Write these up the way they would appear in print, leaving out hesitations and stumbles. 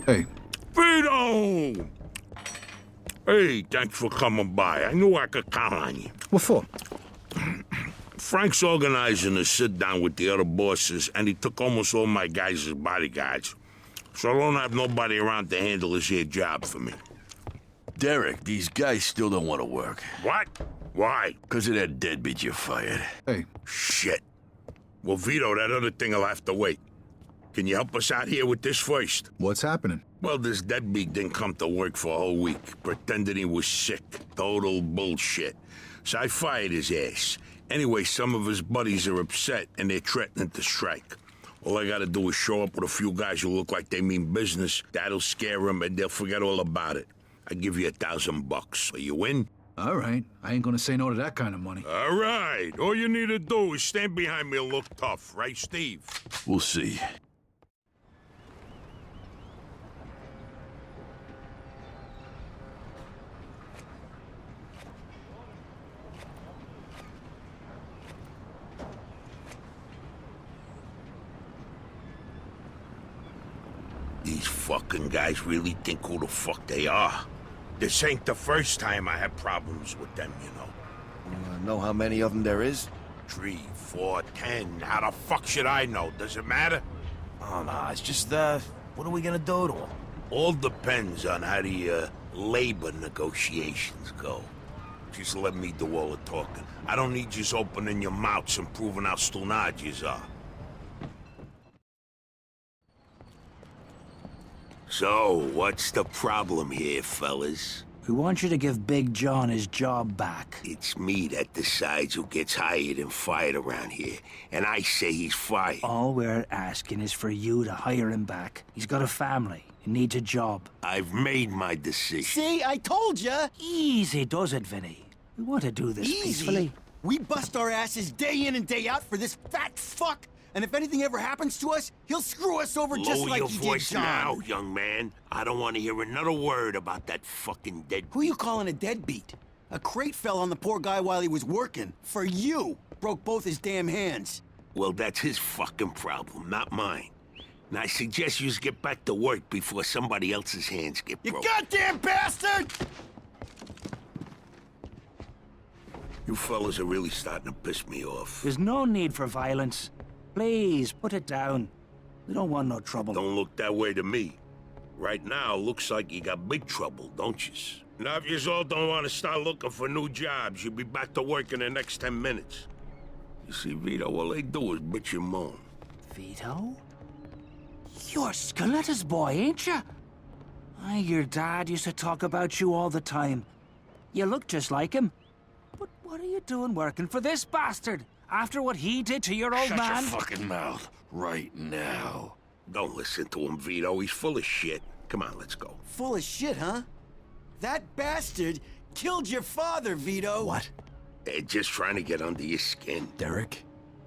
Hey. Vito! Hey, thanks for coming by. I knew I could count on you. What for? Frank's organizing a sit-down with the other bosses, and he took almost all my guys as bodyguards. So I don't have nobody around to handle his here job for me. Derek, these guys still don't want to work. What? Why? Because of that deadbeat you fired. Hey. Shit. Well, Vito, that other thing will have to wait. Can you help us out here with this first? What's happening? Well, this deadbeat didn't come to work for a whole week, pretending he was sick. Total bullshit. So I fired his ass. Anyway, some of his buddies are upset, and they're threatening to strike. All I gotta do is show up with a few guys who look like they mean business. That'll scare them, and they'll forget all about it. I give you $1,000. Are you in? All right. I ain't gonna say no to that kind of money. All right. All you need to do is stand behind me and look tough, right, Steve? We'll see. These fucking guys really think who the fuck they are. This ain't the first time I had problems with them, you know. Know how many of them there is? 3, 4, 10. How the fuck should I know? Does it matter? Oh, no, it's just, what are we gonna do to them? All depends on how the, labor negotiations go. Just let me do all the talking. I don't need you opening your mouths and proving how stunad you are. So, what's the problem here, fellas? We want you to give Big John his job back. It's me that decides who gets hired and fired around here, and I say he's fired. All we're asking is for you to hire him back. He's got a family. He needs a job. I've made my decision. See, I told ya! Easy does it, Vinny. We want to do this peacefully. We bust our asses day in and day out for this fat fuck, and if anything ever happens to us, he'll screw us over just like Lower he your did voice John. now, young man. I don't want to hear another word about that fucking dead... Who you calling a deadbeat? A crate fell on the poor guy while he was working. For you. Broke both his damn hands. Well, that's his fucking problem, not mine. And I suggest you get back to work before somebody else's hands get You broke. goddamn bastard! You fellas are really starting to piss me off. There's no need for violence. Please, put it down. We don't want no trouble. Don't look that way to me. Right now, looks like you got big trouble, don't yous? Now, if yous all don't want to start looking for new jobs, you'll be back to work in the next 10 minutes. You see, Vito, all they do is bitch and moan. Vito? You're Scoletta's boy, ain't you? Your dad used to talk about you all the time. You look just like him. But what are you doing working for this bastard? After what he did to your old Shut man? your fucking mouth right now. Don't listen to him, Vito. He's full of shit. Come on, let's go. Full of shit, huh? That bastard killed your father, Vito. What? They're just trying to get under your skin. Derek?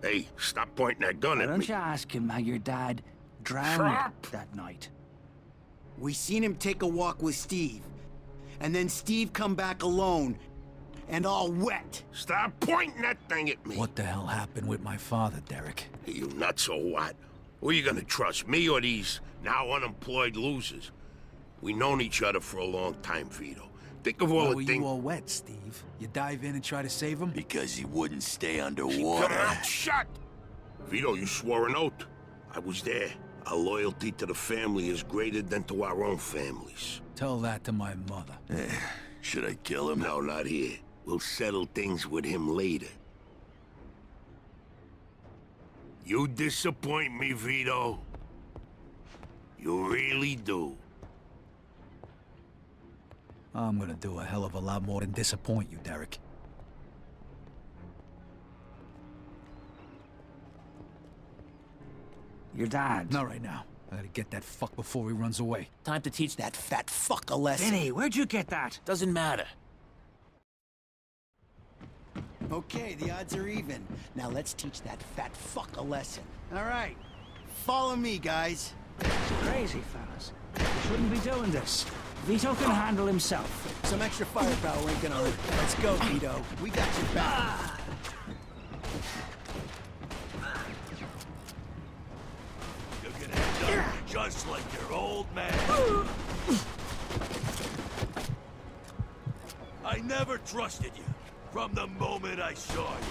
Hey, stop pointing that gun Why at don't me. you ask him how your dad drowned Stop. that night? We seen him take a walk with Steve. And then Steve come back alone. And all wet. Stop pointing that thing at me. What the hell happened with my father, Derek? Are you nuts or what? Who are you gonna trust, me or these now unemployed losers? We known each other for a long time, Vito. Think of all Why the were things... you all wet, Steve? You dive in and try to save him? Because he wouldn't stay Keep underwater. your mouth shut! Vito, you swore an oath. I was there. Our loyalty to the family is greater than to our own families. Tell that to my mother. Should I kill him? No, not here. We'll settle things with him later. You disappoint me, Vito. You really do. I'm gonna do a hell of a lot more than disappoint you, Derek. Your dad. Not right now. I gotta get that fuck before he runs away. Time to teach that fat fuck a lesson. Vinny, where'd you get that? Doesn't matter. Okay, the odds are even. Now let's teach that fat fuck a lesson. All right. Follow me, guys. Crazy fellas. Shouldn't be doing this. Vito can handle himself. Some extra firepower ain't gonna hurt. Let's go, Vito. We got your back. You'll get it done. John just like your old man. I never trusted you from the moment I saw you.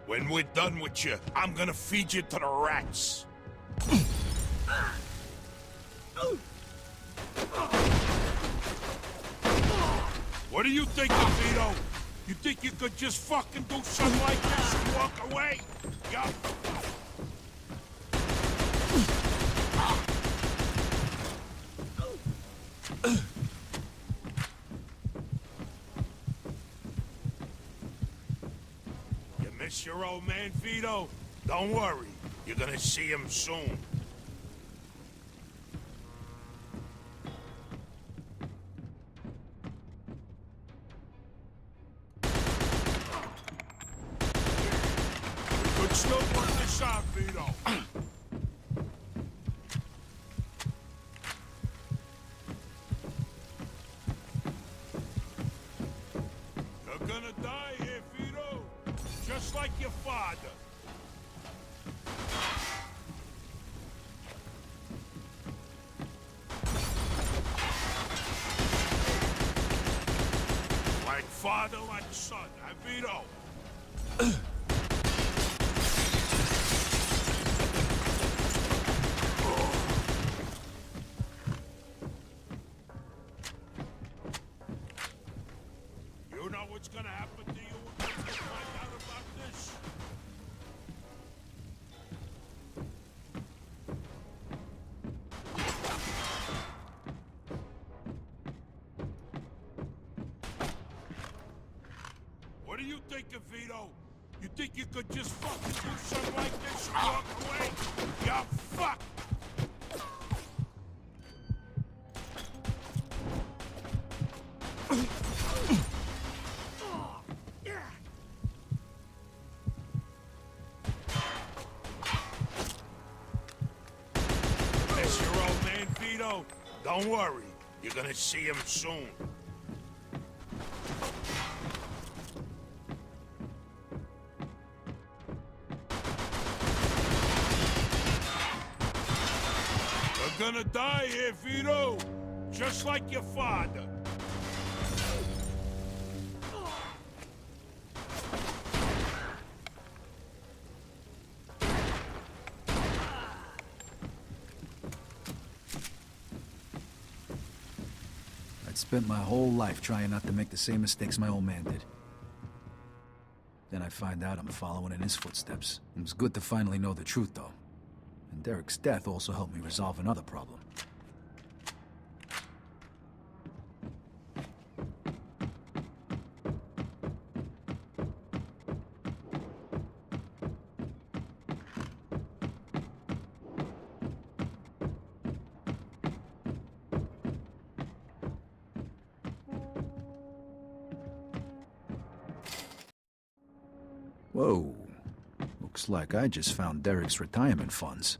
When we're done with you, I'm gonna feed you to the rats. What do you think, Vito? You think you could just fucking do something like this and walk away? Yup. Miss your old man, Vito? Don't worry. You're gonna see him soon. We could still work this out, Vito. You're gonna die here, Vito. Just like your father. Like father, like son, huh, Vito? You know what's gonna happen to you when you find out about this? What do you think of, Vito? You think you could just fucking do something like this and walk away? You fuck! Miss your old man, Vito? Don't worry. You're gonna see him soon. You're gonna die here, Vito. Just like your father. I'd spent my whole life trying not to make the same mistakes my old man did. Then I find out I'm following in his footsteps. It was good to finally know the truth, though. And Derek's death also helped me resolve another problem. Whoa. Looks like I just found Derek's retirement funds.